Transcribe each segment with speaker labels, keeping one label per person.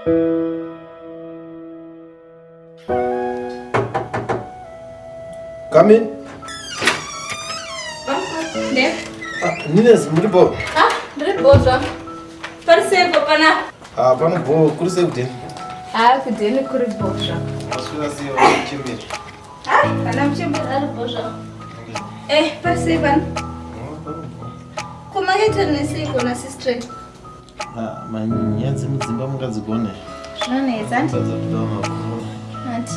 Speaker 1: Come in.
Speaker 2: There.
Speaker 1: Nines, mribo.
Speaker 2: Mribo zo. Parse pana.
Speaker 1: Pana bo kurse kudeni.
Speaker 2: Kudeni kuri bosha.
Speaker 1: Asura sio chimbiri.
Speaker 2: Kana mchimbiri ari bosha. Parse pan. Kuma hita nisiko na sister.
Speaker 1: Manyanzi mudzimba mungadzigone.
Speaker 2: Zvinonetsa.
Speaker 1: Ati.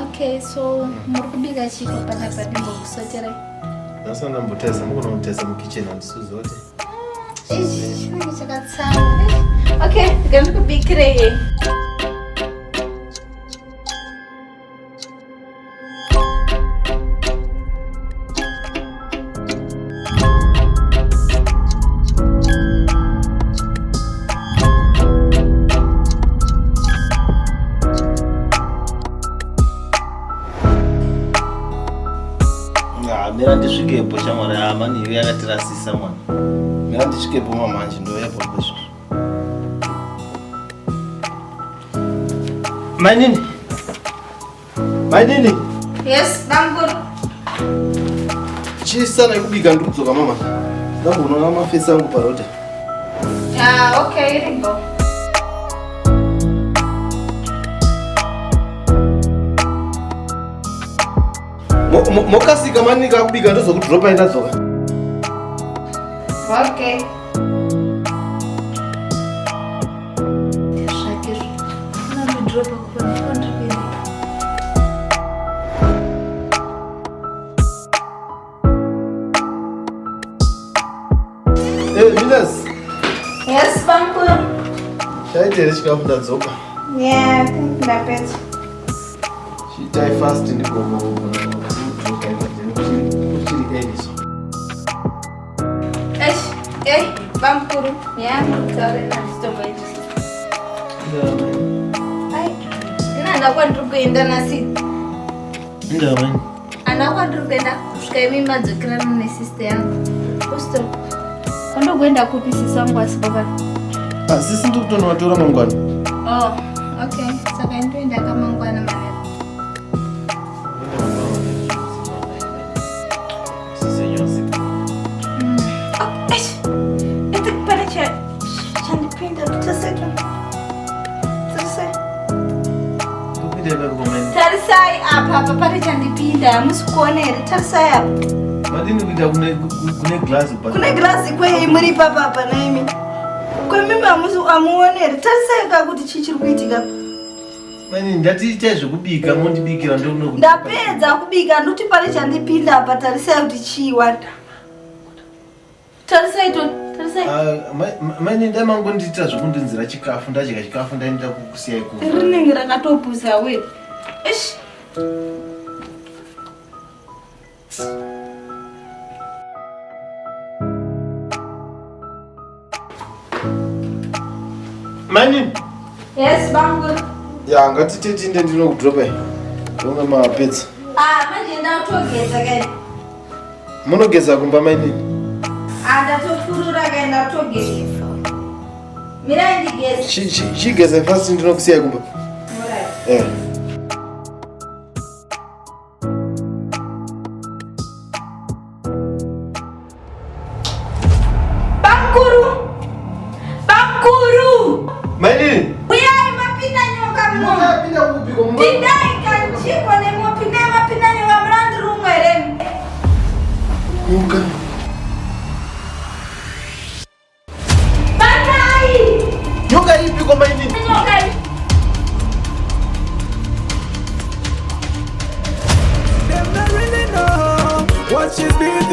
Speaker 2: Okay, so murikubika chiko panapa ndimbokusotera.
Speaker 1: Ndasana mbotesa mukona kutesa mukitchen andisuzote.
Speaker 2: Chinenge chakatsama. Okay, ndikubikire.
Speaker 1: Mira ndisvikepo shamwari mani iwe yakatirasisa mwana. Mira ndisvikepo mamanje ndoyapo pesvo. Mainini. Mainini.
Speaker 2: Yes, Banguru.
Speaker 1: Chisana kubika ndikudzoka mama. Ndamboona mafesi angu parota.
Speaker 2: Okay, here you go.
Speaker 1: Mokasika manika kubika ndozokudropa ndadzoka.
Speaker 2: Okay.
Speaker 1: Minas.
Speaker 2: Yes, Banguru.
Speaker 1: Chaitere chikafu ndadzoka.
Speaker 2: Yeah, I think ndapedza.
Speaker 1: Chitai fast ndikomo.
Speaker 2: Banguru. Yeah, sorry, ndisitomaiti. Ndinanda kwandikuenda nasi.
Speaker 1: Ndamani.
Speaker 2: Ana kwandikuenda kusvika imi madzokera nesister yangu. Usto. Kwandikuenda kupi sisangu asibaba.
Speaker 1: Sisi ndikutonovatora mangwana.
Speaker 2: Oh, okay. Saka ndoenda kamangwana manero. Tarisai apa pari chandipinda musikuona here tarisai apa
Speaker 1: madini kuita kune glass pa
Speaker 2: kune glass kwei muri papa naimi kwemimi amuone here tarisai kakuti chichiri kuitika
Speaker 1: mani ndati ita zvekubika mondibikira ndokuno
Speaker 2: ndapedza kubika nduti pari chandipinda apa tarisai kuti chiwanda tarisai to tarisai
Speaker 1: mani ndamangondita zvekundinzira chikafu ndachika chikafu ndaenda kukusiyai ku
Speaker 2: rinenge rakatopuza we ish
Speaker 1: mani.
Speaker 2: Yes, Banguru.
Speaker 1: Ya ngatitinde ndinokudropa ndonga mapedza.
Speaker 2: Manje ndatogeza kai.
Speaker 1: Munogeza kumba mani?
Speaker 2: Ndatofurura kai ndatogeza. Mira ndigeza.
Speaker 1: Chigeza fast ndinokusiyai kumba.
Speaker 2: Alright. Banguru!
Speaker 1: Mani?
Speaker 2: Uyai mapinda nyoka mno.
Speaker 1: Mapinda kupiko mwa.
Speaker 2: Pindai kanchiko ne mapinda nyoka mrandu rumwere.
Speaker 1: Nyoka.
Speaker 2: Banai!
Speaker 1: Nyoka ipi kwa mani?
Speaker 2: Nyoka.
Speaker 3: Them not really know what she's been